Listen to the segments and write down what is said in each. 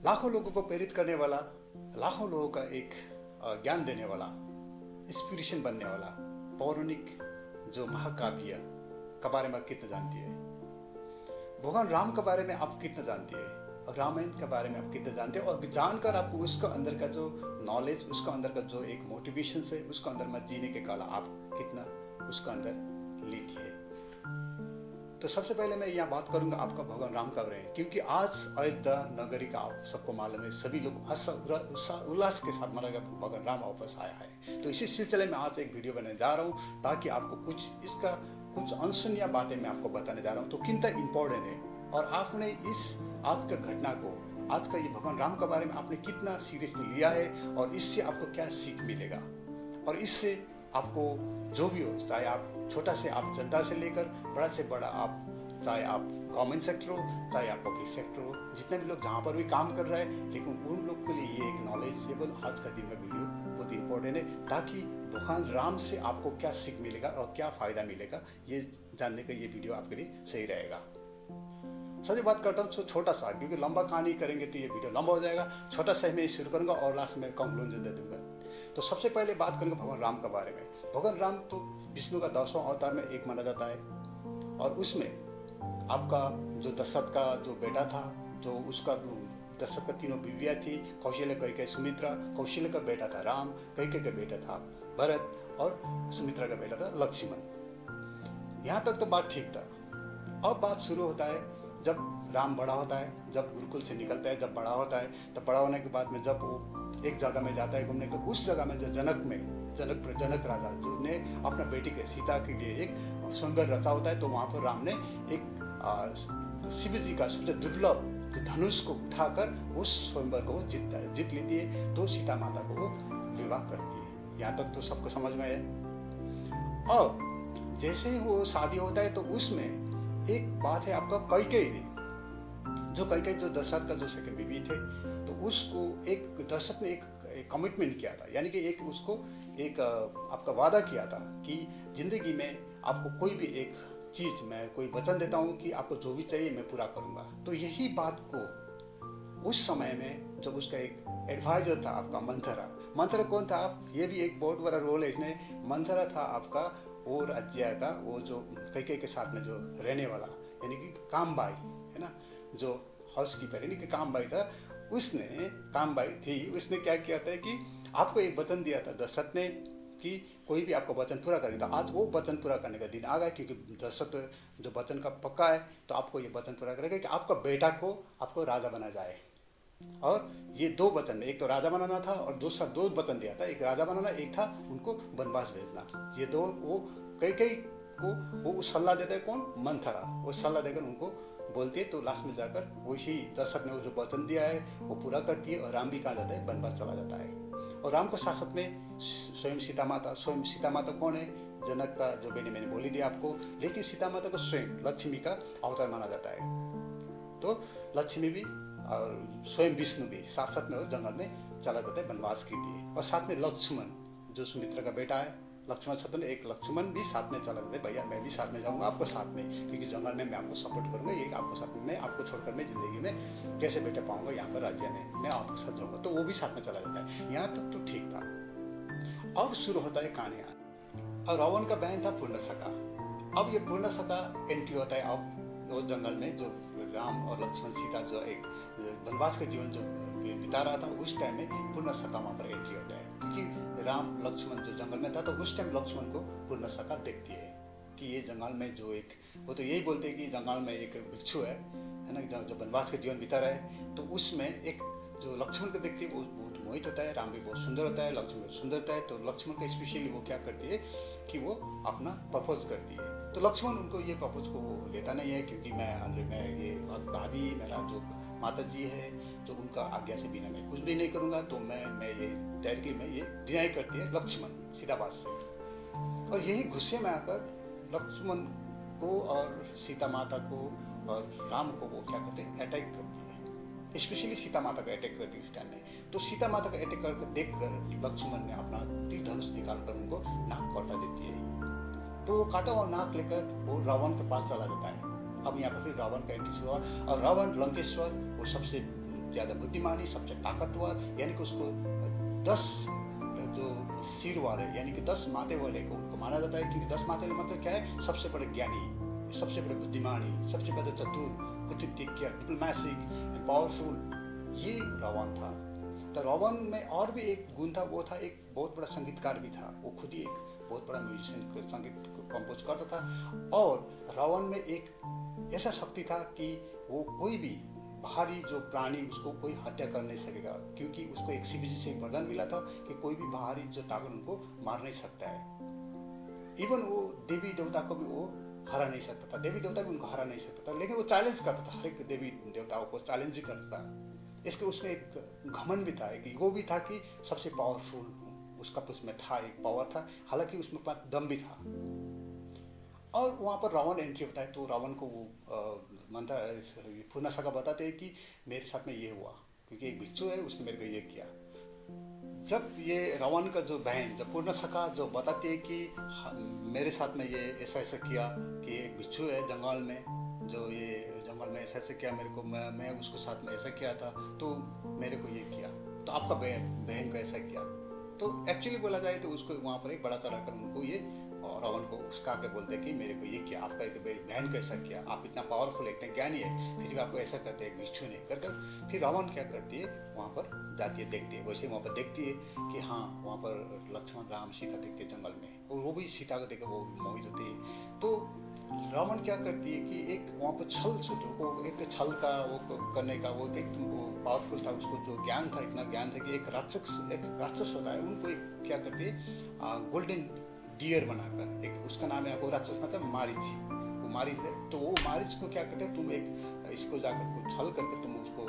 लाखों लोगों को प्रेरित करने वाला, लाखों लोगों का एक ज्ञान देने वाला, इंस्पिरेशन बनने वाला पौराणिक जो महाकाव्य के बारे में आप कितना जानती है? भगवान राम के बारे में आप कितना जानती है? और रामायण के बारे में आप कितना जानते हैं? और जानकर आपको उसका अंदर का जो नॉलेज, उसका अंदर का जो एक मोटिवेशन है, उसका अंदर में जीने के कला आप कितना उसका अंदर लेती है? तो सबसे पहले मैं यहाँ बात करूंगा आपका भगवान राम का बारे में, क्योंकि आज अयोध्या नगरी का आप सबको मालूम है, सभी लोग हर्ष उल्लास के साथ मनाकर भगवान राम वापस आया है। तो इसी सिलसिले में आज एक वीडियो बनाने जा रहा हूँ, ताकि आपको कुछ इसका कुछ अनसुनिया बातें मैं आपको बताने जा रहा हूँ, तो कितना इम्पोर्टेंट है, और आपने इस आज का घटना को, आज का ये भगवान राम के बारे में आपने कितना सीरियसली लिया है, और इससे आपको क्या सीख मिलेगा, और इससे आपको जो भी हो, चाहे आप छोटा से आप जनता से लेकर बड़ा से बड़ा आप, चाहे आप गवर्नमेंट सेक्टर हो, चाहे आप पब्लिक सेक्टर हो, जितने भी लोग जहाँ पर भी काम कर रहे हैं, लेकिन उन लोग के लिए ये एक नॉलेजेबल आज का दिन में वीडियो बहुत इंपॉर्टेंट है, ताकि भगवान राम से आपको क्या सीख मिलेगा और क्या फायदा मिलेगा, ये जानने का ये वीडियो आपके लिए सही रहेगा। सच बात करता हूँ, छोटा सा, क्योंकि लंबा कहानी करेंगे तो ये वीडियो लंबा हो जाएगा। छोटा सा मैं शुरू करूंगा और लास्ट में कंक्लूजन दे दूंगा। तो सबसे पहले बात करेंगे भगवान राम के बारे में। भगवान राम तो विष्णु का 10वां अवतार में एक माना जाता है, और उसमें आपका जो दशरथ का जो बेटा था, जो उसका दशरथ का तीनों बीवियाँ थी, कौशल्य, कैकेयी, सुमित्रा। कौशल्य का बेटा था राम, कैकेयी का बेटा था भरत, और सुमित्रा का बेटा था लक्ष्मण। यहाँ तक तो बात ठीक था। अब बात शुरू होता है जब राम बड़ा होता है, जब गुरुकुल से निकलता है, जब बड़ा होता है, तब बड़ा होने के बाद में जब वो एक जगह में जाता है घूमने को, उस जगह में जो जनक राजा जो ने अपना बेटी के सीता के लिए एक स्वयंवर रचा होता है, तो वहां पर राम ने एक शिव जी का सबसे दुर्लभ धनुष को उठाकर उस स्वयंवर को जीत लेती है, तो सीता माता को वो विवाह करती है। यहाँ तक तो सबको समझ में है। अब जैसे ही वो शादी होता है, तो उसमें एक बात है आपका कैकेयी ने, जो कैकेयी जो दशरथ का जो सेकंड बीवी थे, तो उसको एक दशरथ ने एक कमिटमेंट किया था, यानी कि एक उसको एक आपका वादा किया था कि जिंदगी में आपको कोई भी एक चीज, मैं कोई वचन देता हूँ कि आपको जो भी चाहिए मैं पूरा करूंगा। तो यही बात को उस समय में जब उसका एक एडवाइजर था आपका मंथरा कौन था आप, ये भी एक बहुत बड़ा रोल है इसमें। मंथरा था आपका वो राज्य का, वो जो कैकेयी के साथ में जो रहने वाला, यानी कि कामबाई है ना, जो हाउस कीपर यानी कि कामबाई था, कामबाई थी, उसने क्या किया था कि आपको एक वचन दिया था दशरथ ने कि कोई भी आपको वचन पूरा करेगा। तो आज वो वचन पूरा करने का दिन आ गया, क्योंकि दशरथ जो वचन का पक्का है, तो आपको ये वचन पूरा करेगा कि आपका बेटा को आपको राजा बना जाए। और ये दो वचन, एक तो राजा बनाना था और दूसरा दो वचन दिया था, एक राजा बनाना, एक था उनको वनवास भेजना। ये दो वो कैकेयी को वो सलाह देता है, कौन? मंथरा। वो सलाह देकर उनको बोलती है, तो लास्ट में जाकर वही दशरथ ने वो जो वचन दिया है वो पूरा करती है, और राम भी कहा जाता है वनवास चला जाता है। और राम को साथ में स्वयं सीता माता कौन है? जनक का जो बेटी, मैंने बोली दिया आपको, लेकिन सीता माता को स्वयं लक्ष्मी का अवतार माना जाता है। तो लक्ष्मी भी और स्वयं विष्णु भी साथ में वो जंगल में चला जाता है वनवास के लिए, और साथ में लक्ष्मण जो सुमित्रा का बेटा है, लक्ष्मण शत्रु एक लक्ष्मण भी साथ में चला जाता है, भैया मैं भी साथ में जाऊंगा आपको साथ में, क्योंकि जंगल में मैं आपको सपोर्ट करूंगा, ये आपको साथ में, मैं आपको छोड़कर मैं जिंदगी में कैसे बेटा पाऊंगा यहाँ पर राज्य में, मैं आपको साथ जाऊंगा। तो वो भी साथ में चला जाता है। यहाँ तक तो ठीक था। अब शुरू होता है कहानियां। और रावण का बहन था पूर्णसखा। अब ये पूर्णसखा एंट्री होता है अब वो जंगल में, जो राम और लक्ष्मण सीता जो एक वनवास का जीवन जो बिता रहा था, उस टाइम में पूर्णसखा वहां पर एंट्री होता है, क्योंकि राम लक्ष्मण जो जंगल में था, तो उस टाइम लक्ष्मण को पूर्णसखा देखती है कि ये जंगल में जो एक, वो तो यही बोलते हैं कि जंगल में एक भिक्षु है ना, जो वनवास का जीवन बिता रहा है, तो उसमें एक जो लक्ष्मण को देखती है वो बहुत मोहित होता है। राम भी बहुत सुंदर होता है, लक्ष्मण भी सुंदर होता है, तो लक्ष्मण का स्पेशली वो क्या करती है कि वो अपना प्रपोज करती है। तो लक्ष्मण उनको ये प्रपोज को लेता नहीं है, क्योंकि मैं ये भाभी, मेरा जो माता जी है, तो उनका आज्ञा से बिना मैं कुछ भी नहीं करूंगा, तो मैं ये डायरेक्टली मैं ये डिनाई करती है लक्ष्मण सीधा बात से। और यही गुस्से में आकर लक्ष्मण को और सीता माता को और राम को वो क्या करते हैं, अटैक करती है, स्पेशली सीता माता का अटैक करती है उस टाइम में। तो सीता माता का अटैक करके देखकर लक्ष्मण ने अपना तीर धनुष निकालकर उनको नाक काटा देती है। तो वो काटा हुआ नाक लेकर वो रावण के पास चला जाता है। अब यहाँ पर फिर रावण का एंट्री हुआ, और रावण लंकेश्वर वो सबसे ज़्यादा बुद्धिमानी, सबसे ताकतवर, यानी कि उसको 10 जो सिर वाले यानी कि 10 माथे वाले को उनको माना जाता है, क्योंकि 10 माथे मतलब क्या है, सबसे बड़े ज्ञानी, सबसे बड़े बुद्धिमानी, सबसे बड़े चतुर, कुटित्य, डिप्लोमैटिक एंड पावरफुल, ये रावण था। तो रावण में और भी एक गुण था, वो था एक बहुत बड़ा संगीतकार भी था। वो खुद ही एक बहुत बड़ा म्यूजिशियन, संगीत कंपोज करता था। और रावण में एक ऐसा शक्ति था कि वो कोई भी बाहरी जो प्राणी उसको कोई हत्या कर नहीं सकेगा, क्योंकि उसको एक शिव जी से एक वरदान मिला था कि कोई भी बाहरी जो ताकत उनको मार नहीं सकता है। इवन वो देवी देवता को भी वो हरा नहीं सकता था, देवी देवता भी उनको हरा नहीं सकता था, लेकिन वो चैलेंज करता था, हर एक देवी देवताओं को चैलेंज भी करता था। इसके उसमें एक घमंड भी था, एक ईगो भी था कि सबसे पावरफुल हूँ, उसका उसमें था, एक पावर था, हालांकि उसमें दम भी था। और वहाँ पर रावण एंट्री होता है, तो रावण को वो पूर्णा का बताते हैं कि मेरे साथ में ये हुआ, क्योंकि एक भिक्षु है उसने मेरे को ये किया। जब ये रावण का जो बहन, जब पूर्णा जो बताती है कि मेरे साथ में ये ऐसा ऐसा किया, कि एक भिक्षु है जंगल में, जो ये जंगल में ऐसा ऐसा किया मेरे को, मैं उसको साथ में ऐसा किया था, तो मेरे को ये किया, तो आपका बहन को ऐसा किया। तो एक्चुअली बोला जाए तो उसको वहाँ पर एक बड़ा चढ़ाकर उनको ये रावण को उसका आके बोलते हैं कि मेरे को ये किया, आपका एक बहन को ऐसा किया, आप इतना पावरफुल है, इतना ज्ञानी है, फिर भी आपको ऐसा करते हैं, भिक्षु ने कर कर। फिर रावण क्या करती है, वहाँ पर जाती है, देखती है, वैसे वहाँ पर देखती है कि हाँ वहाँ पर लक्ष्मण राम सीता देखते हैं जंगल में, और वो भी सीता को देखकर वो मोहित होते हैं। तो रावण क्या करती है कि एक वहाँ पर छल सूत्र को, एक छल का वो करने का, वो एक पावरफुल था, उसको जो ज्ञान था, इतना ज्ञान था कि एक राक्षस होता है, उनको एक क्या करती है, गोल्डन डियर बनाकर, एक उसका नाम है, वो राक्षस मतलब मारीच, वो मारीच है। तो वो मारीच को क्या करते, तुम एक इसको जाकर छल करके तुम उसको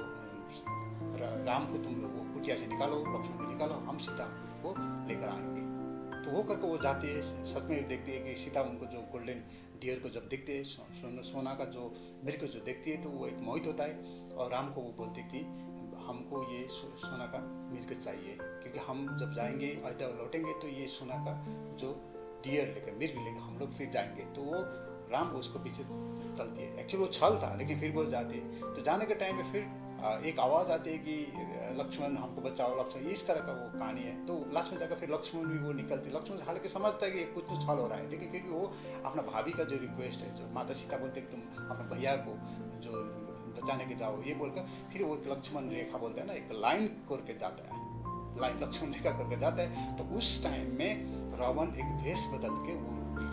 राम को तुम वो कुटिया से निकालो, लक्ष्मण को निकालो, हम सीता को लेकर आएंगे। तो वो करके वो जाती है, सच में देखती है कि सीता उनको जो गोल्डन डियर को जब देखते हैं, सोना का जो मृग को जो देखती है, तो वो एक मोहित होता है, और राम को वो बोलते कि हमको ये सोना का मृग चाहिए, क्योंकि हम जब जाएंगे अयोध्या लौटेंगे तो ये सोना का जो डियर लेकर, मृग लेकर हम लोग फिर जाएंगे। तो वो राम उसको पीछे चलती है, एक्चुअली वो छल था, लेकिन फिर वो जाती है। तो जाने के टाइम में फिर एक आवाज़ आती है कि लक्ष्मण हमको बचाओ, लक्ष्मण, इस तरह का वो कहानी है। तो लास्ट में जाकर फिर लक्ष्मण भी वो निकलते, लक्ष्मण हालांकि समझता है कि कुछ तो छल हो रहा है, लेकिन फिर भी वो अपना भाभी का जो रिक्वेस्ट है, जो माता सीता बोलते हैं कि तुम अपने भैया को जो बचाने के जाओ, ये बोलकर फिर वो लक्ष्मण रेखा बोलते हैं ना, एक लाइन करके जाता है, लाइन लक्ष्मण रेखा करके जाता है। तो उस टाइम में रावण एक वेश बदल के, वो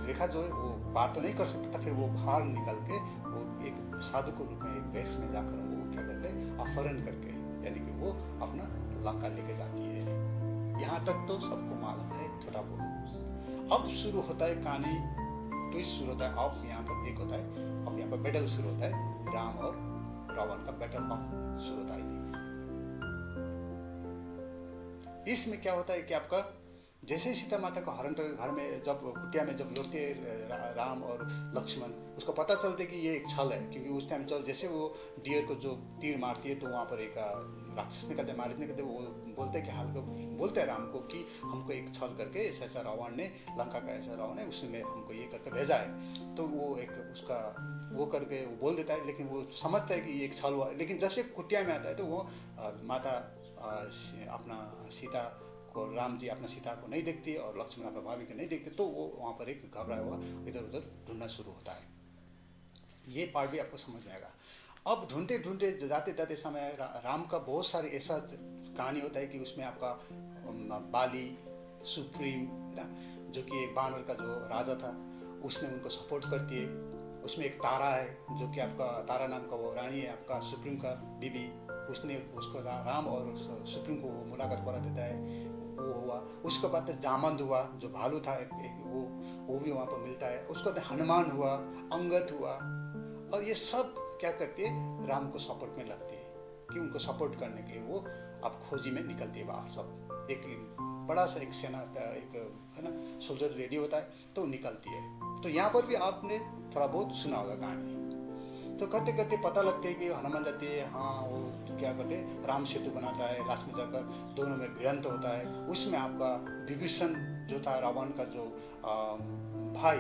रेखा जो है वो पार तो नहीं कर सकता था, फिर वो बाहर निकल के वो एक साधु के रूप में एक वेश में जाकर वो क्या करते हैं, अपहरण करके, यानी कि वो अपना लंका लेके जाती है। यहाँ तक तो सबको मालूम है, थोड़ा बहुत। अब शुरू होता है कहानी, ट्विस्ट शुरू होता है। अब यहाँ पर एक होता है, अब यहाँ पर बैटल शुरू होता है, राम और रावण का बैटल अब शुरू होता है। इसमें क्या होता है कि आपका जैसे सीता माता को हरण कर घर में जब कुटिया में जब लौटते राम और लक्ष्मण, उसको पता चलते कि ये एक छल है, क्योंकि उस टाइम जब जैसे वो डियर को जो तीर मारती है, तो वहाँ पर एक राक्षस निकलते, मारित निकलते, वो बोलते हैं कि हल्का बोलते हैं राम को कि हमको एक छल करके ऐसा ऐसा रावण ने, लंका का ऐसा रावण है, उसने हमको ये करके भेजा है। तो वो एक उसका वो करके वो बोल देता है, लेकिन वो समझता है कि ये एक छल हुआ। लेकिन जब से कुटिया में आता है, तो वो माता अपना सीता को, राम जी अपना सीता को नहीं देखती और लक्ष्मण अपना भाभी को नहीं देखते, तो वो वहाँ पर एक घबराया हुआ इधर उधर ढूंढना शुरू होता है। ये पार्ट भी आपको समझ में आएगा। अब ढूंढते ढूंढते जाते जाते समय राम का बहुत सारे ऐसा कहानी होता है कि उसमें आपका बाली सुप्रीम है ना, जो कि एक बानर का जो राजा था, उसने उनको सपोर्ट करती है। उसमें एक तारा है, जो कि आपका तारा नाम का वो रानी है, आपका सुप्रीम का बीबी, उसने उसको राम और सुप्रीम को मुलाकात करा देता है, वो हुआ। उसके बाद जामंद हुआ, जो भालू था वो भी वहाँ पर मिलता है। उसके बाद हनुमान हुआ, अंगद हुआ, और ये सब क्या करती है, राम को सपोर्ट में लगती है, कि उनको सपोर्ट करने के लिए वो अब खोजी में निकलती है बाहर। सब एक बड़ा सा एक सेना, एक है ना सोल्जर रेडी होता है, तो निकलती है। तो यहाँ पर भी आपने थोड़ा बहुत सुना होगा कहानी। तो करते करते पता लगता है कि हनुमान जाती है, हाँ वो क्या करते हैं, राम सेतु बनाता है, लास्ट में जाकर दोनों में भिड़ंत होता है। उसमें आपका विभीषण जो था रावण का जो भाई,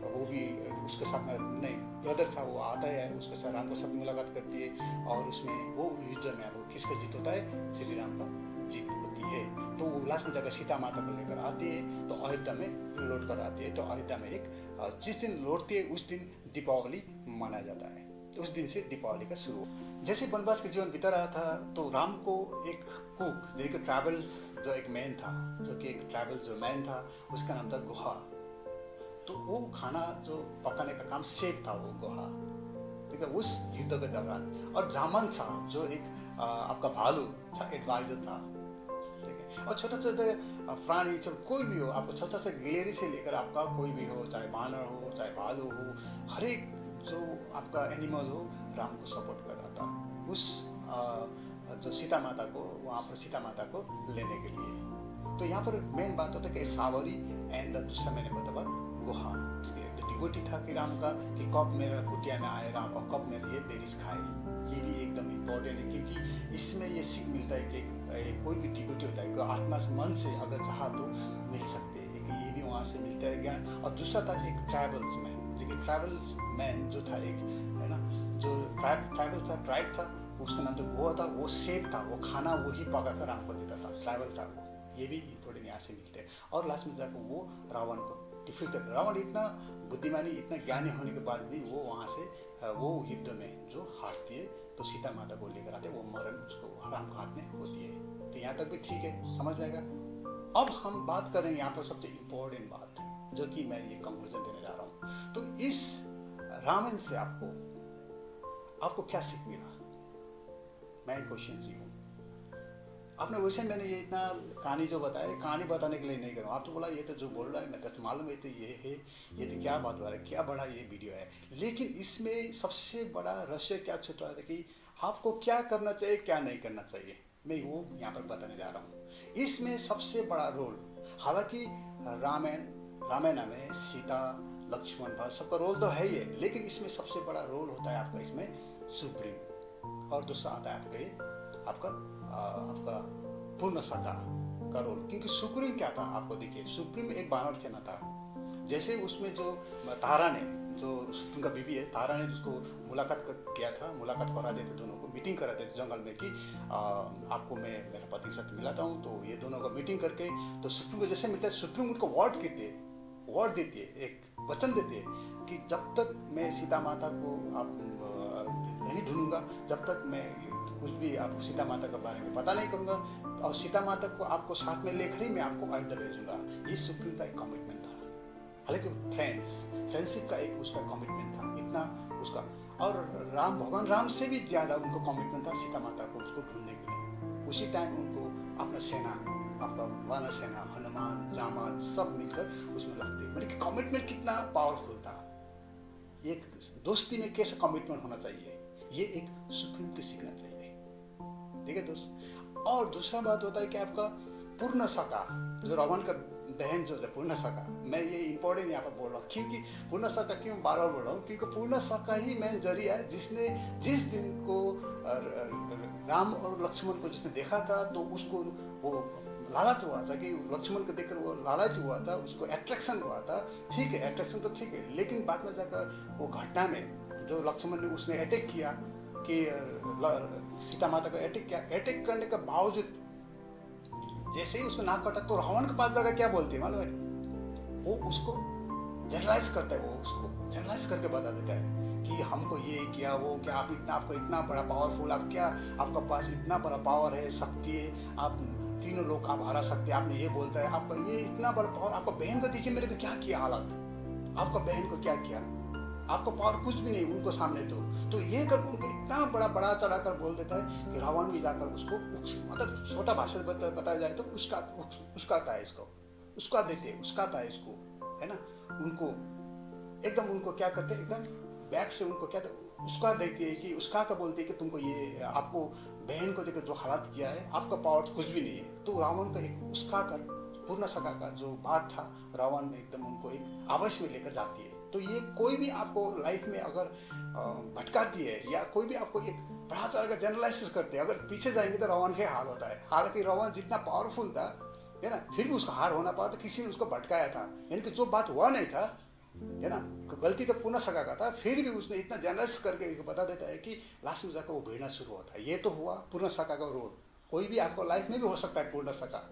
वो भी उसके साथ में नहीं, ब्रदर था वो आता है, उसके साथ राम के साथ मुलाकात करती है और उसमें वो युद्ध में वो किसका जीत होता है, श्री राम का जीत होती है। तो वो लास्ट में जाकर सीता माता को लेकर आती है, तो अयोध्या में लौट कर आती है। तो अयोध्या में एक जिस दिन लौटती है उस दिन दीपावली मनाया जाता है। तो उस दिन से दीपावली का शुरू। जैसे वनवास के जीवन बीता रहा था तो राम को एक कुक जो एक ट्रैवल्स जो एक मैन था, जो कि एक ट्रैवल जो मैन था, उसका नाम था गुहा। तो वो खाना जो पकाने का काम शेफ था वो गुहा, ठीक है, उस युद्ध के दौरान। और जामन था जो एक आपका भालू था, एडवाइजर था, ठीक है। और छोटे छोटे प्राणी कोई भी हो, आपको छोटा सा गिलेरी से लेकर आपका कोई भी हो, चाहे बानर हो चाहे भालू हो, हर एक जो आपका एनिमल हो राम को सपोर्ट कर रहा था उस जो सीता माता को, वहाँ पर सीता माता को लेने के लिए। तो यहाँ पर मेन बात होता है कि सावरी एंड दूसरा मैंने बताया गुहा, तो डिवोटी था कि राम का, कि कब मेरा कुटिया में आए राम और कब मेरे ये बेरिस खाए। ये भी एकदम इम्पोर्टेंट है, क्योंकि इसमें ये सीख मिलता है कि कोई भी डिवोटी होता है आत्मा मन से अगर चाहा तो मिल सकते हैं, ये भी वहाँ से मिलता है ज्ञान। और दूसरा था एक ट्रैवल्स मैन, जो कि ट्रैवल्स मैन जो था एक, है ना, जो ट्राइबल था, ट्राइब था, उसका नाम तो गोवा था, वो सेफ था, वो खाना वही पका कर राम को देता था, ट्राइबल था वो। ये भी इम्पोर्टेंट यहाँ से मिलते हैं। और लास्ट में जाकर वो रावण को डिफीट कर, रावण इतना बुद्धिमानी इतना ज्ञानी होने के बाद भी वो वहाँ से वो युद्ध में जो हारती है, तो सीता माता को लेकर आते, वो मरण उसको राम के हाथ में होती है। तो यहाँ तक भी ठीक है, समझ में आएगा। अब हम बात कर रहे हैं यहाँ पर सबसे इम्पोर्टेंट बात, जो कि मैं ये कंक्लूजन देने जा रहा हूँ। तो इस रामायण से आपको क्या सीख मिला, मैं क्वेश्चन जी हूँ। आपने वैसे मैंने ये इतना कहानी जो बताया, कहानी बताने के लिए नहीं करूँ। आप तो बोला ये तो जो बोल रहा है मैं तो मालूम है, तो ये है, ये तो क्या बात हो रहा है, क्या बड़ा ये वीडियो है। लेकिन इसमें सबसे बड़ा रहस्य क्या छुपा है कि आपको क्या करना चाहिए क्या नहीं करना चाहिए, मैं वो यहाँ पर बताने जा रहा हूँ। इसमें सबसे बड़ा रोल, हालांकि रामायण में सीता लक्ष्मण भरत सबका रोल तो है ही है, लेकिन इसमें सबसे बड़ा रोल होता है आपका इसमें सुप्रीम, और दूसरा आता है आपका पूर्ण सखा का रोल। क्योंकि सुप्रीम क्या था, आपको देखिए, सुप्रीम एक बानर सेना था। जैसे उसमें जो तारा ने, जो सुप्रीम का बीबी है, तारा ने जिसको मुलाकात किया था, मुलाकात करा देते दोनों को, मीटिंग करा देते जंगल में कि आपको मैं मेरा पति के साथ मिलाता हूँ। तो ये दोनों को मीटिंग करके, तो सुप्रीम को जैसे मिलता है, सुप्रीम उनको वर्ड देती है, एक वचन देती है कि जब तक मैं सीता माता को आप नहीं ढूंढूंगा, जब तक मैं कुछ भी आपको सीता माता के बारे में पता नहीं करूंगा, और सीता माता को आपको साथ में लेकर ही मैं आपको अयोध्या भेजूंगा। ये सुप्रीम का एक कमिटमेंट था। हालांकि फ्रेंडशिप का एक उसका कमिटमेंट था, इतना उसका। और भगवान राम से भी ज्यादा उनको कमिटमेंट था सीता माता को उसको ढूंढने के लिए। उसी टाइम उनको अपना सेना, आपका वानर सेना, हनुमान, जामात सब मिलकर उसमें लगते, मतलब कमिटमेंट कितना पावरफुल था। एक दोस्ती में कैसे कमिटमेंट होना चाहिए, ये एक सुप्रीम को सीखना चाहिए, ठीक है दोस्त। और दूसरा बात होता है कि आपका पूर्ण सखा, जो रावण का बहन जो है पूर्ण सखा, मैं ये इंपॉर्टेंट यहाँ पर बोल रहा हूँ, क्योंकि पूर्ण सखा क्यों बार बार बोल रहा हूँ, क्योंकि पूर्ण सखा ही मेन जरिया है, जिसने जिस दिन को राम और लक्ष्मण को जिसने देखा था, तो उसको वो लालच हुआ था, कि लक्ष्मण को देखकर वो लालच हुआ था, उसको अट्रैक्शन हुआ था। ठीक है, अट्रैक्शन तो ठीक है, लेकिन बाद में जाकर वो घटना में जो लक्ष्मण ने उसने अटैक किया, कि सीता माता को अटैक किया, अटैक करने के बावजूद जैसे ही उसको नाक कटा, तो रावण के पास जाकर क्या बोलती है मालूम है, वो उसको जनरलाइज करता है, वो उसको जनरलाइज करके बता देता है कि हमको ये किया वो क्या, आपको इतना बड़ा पावरफुल, आप क्या, आपका पास इतना बड़ा पावर है, शक्ति है, आप तीनों लोग आप हरा सकते हैं। आपने ये बोलता है आपका ये इतना बड़ा पावर, आपका बहन को देखिए मेरे को क्या किया हालत, आपका बहन को क्या किया, आपको पावर कुछ भी नहीं उनको सामने। तो ये कर उनको इतना बड़ा चढ़ा कर बोल देता है कि रावण भी जाकर उसको, मतलब छोटा भाषा बताया जाए तो उसका था इसको, उसका देते, उसका था इसको, है ना। उनको एकदम उनको क्या करते, एकदम बैक से उनको क्या उसका देते कि उसका का बोलते कि तुमको ये, आपको बहन को देखकर जो हालात किया है, आपका पावर कुछ भी नहीं है। तो रावण का एक उसका कर पूर्ण सखा का जो बात था, रावण में एकदम उनको एक आवेश में लेकर जाती है। तो ये कोई भी आपको लाइफ में अगर भटकाती है, या कोई भी आपको एक बड़ा तरह का जनरलाइसिस करते हैं, अगर पीछे जाएंगे तो रावण के हाल होता है। हालांकि रावण जितना पावरफुल था, है ना, फिर भी उसका हार होना पड़ा, तो किसी ने उसको भटकाया था, यानी कि जो बात हुआ नहीं था, है ना, गलती तो पूर्णा सका का था, फिर भी उसने इतना जनरस करके बता देता है कि लास्ट में जाकर वो भिड़ना शुरू होता है। ये तो हुआ पूर्णा सका का रोल। कोई भी आपको लाइफ में भी हो सकता है पूर्णा सका,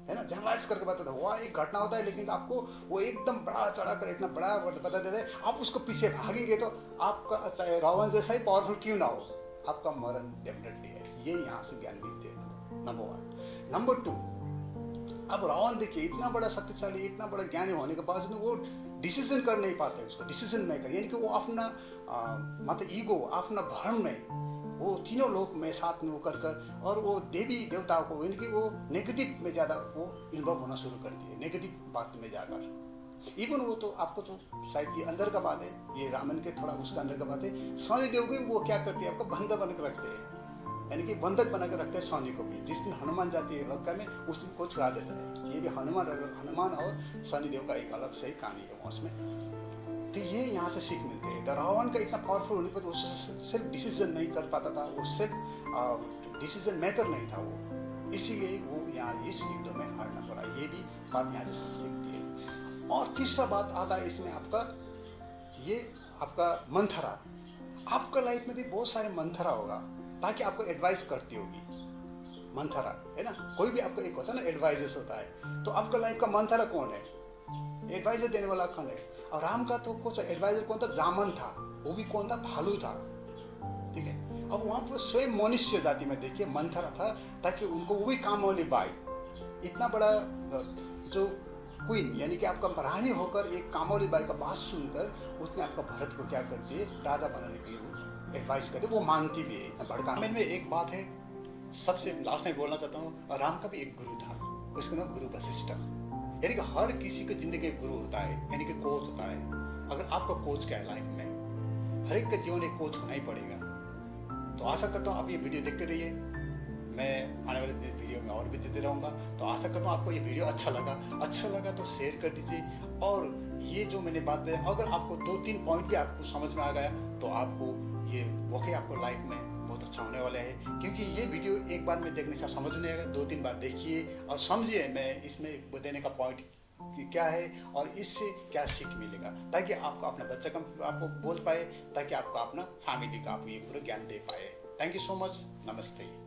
है ना, जनरलाइज करके बताता है। वह एक घटना होता है, लेकिन आपको वो एकदम बड़ा चढ़ा कर इतना बड़ा वर्ड बता देता है, आप उसको पीछे भागेंगे तो आपका चाहे रावण जैसा ही पावरफुल क्यों ना हो, आपका मरण डेफिनेटली है। ये यहाँ से ज्ञान मिलते हैं, नंबर 1। नंबर 2, अब रावण देखिए इतना बड़ा शक्तिशाली, इतना बड़ा ज्ञानी होने के बावजूद वो डिसीजन कर नहीं पाते, उसको डिसीजन मेकर, यानी कि वो अपना मतलब ईगो, अपना भ्रम में वो तीनों लोक में साथ में वो कर और वो देवी देवताओं को, यानी कि वो नेगेटिव में ज़्यादा वो इन्वॉल्व होना शुरू कर दिए, नेगेटिव बात में जाकर। इवन वो तो आपको तो शायद ये अंदर का बात है, ये रामायण के थोड़ा उसका अंदर का बात है। शनि देव को वो क्या करती है, आपको बंधक बना के रखते हैं, यानी कि बंधक बना के रखते हैं शनि को भी। जिस दिन हनुमान जाती है लंका में, उस दिन को छुड़ा देता है। ये भी हनुमान और शनिदेव का एक अलग सही कहानी है उसमें। तो ये यहाँ से सीख मिलती है। रावण का इतना पावरफुल होने पर वो सिर्फ डिसीजन नहीं कर पाता था, वो सिर्फ डिसीजन मेकर नहीं था वो, इसीलिए वो यहाँ इस युद्ध में हारना पड़ा। ये भी बात यहाँ से सीखती है। और तीसरा बात आता है इसमें आपका, ये आपका मंथरा। आपका लाइफ में भी बहुत सारे मंथरा होगा, ताकि आपको एडवाइस करती होगी मंथरा, है ना। कोई भी आपको एक होता है ना एडवाइजर्स होता है, तो आपका लाइफ का मंथरा कौन है, एडवाइजर देने वाला कौन है। और राम का तो कुछ एडवाइजर कौन था, जामन था, वो भी कौन था, भालू था, ठीक है। अब वहां पर स्वयं मनुष्य जाति में देखिए मंथरा था, ताकि उनको वो भी कामवाली बाई, इतना बड़ा जो क्वीन, यानी कि आपका रानी होकर एक कामवाली बाई का बात सुनकर उसने आपका भरत को क्या करती है, राजा बनाने के लिए एडवाइस करते, वो मानती भी है, इतना भड़का। में एक बात है सबसे लास्ट में बोलना चाहता हूँ, राम का भी एक गुरु था, उसका नाम गुरु वशिष्ठ, यानी कि हर किसी की जिंदगी में गुरु होता है, यानी कि कोच होता है। अगर आपका कोच क्या है लाइफ में, हर एक का जीवन एक कोच होना ही पड़ेगा। तो आशा करता हूँ आप ये वीडियो देखते रहिए, मैं आने वाले वीडियो में और भी देते रहूँगा। तो आशा करता हूँ आपको ये वीडियो अच्छा लगा तो शेयर कर दीजिए। और ये जो मैंने बात बताई, अगर आपको 2-3 पॉइंट भी आपको समझ में आ गया, तो आपको ये वाकई आपको लाइफ में बहुत अच्छा होने वाला है। क्योंकि ये वीडियो एक बार में देखने से समझ नहीं आएगा, 2-3 बार देखिए और समझिए मैं इसमें देने का पॉइंट क्या है और इससे क्या सीख मिलेगा, ताकि आपको अपना बच्चा का आपको बोल पाए, ताकि आपको अपना फैमिली का आप ये पूरा ज्ञान दे पाए। थैंक यू सो मच, नमस्ते।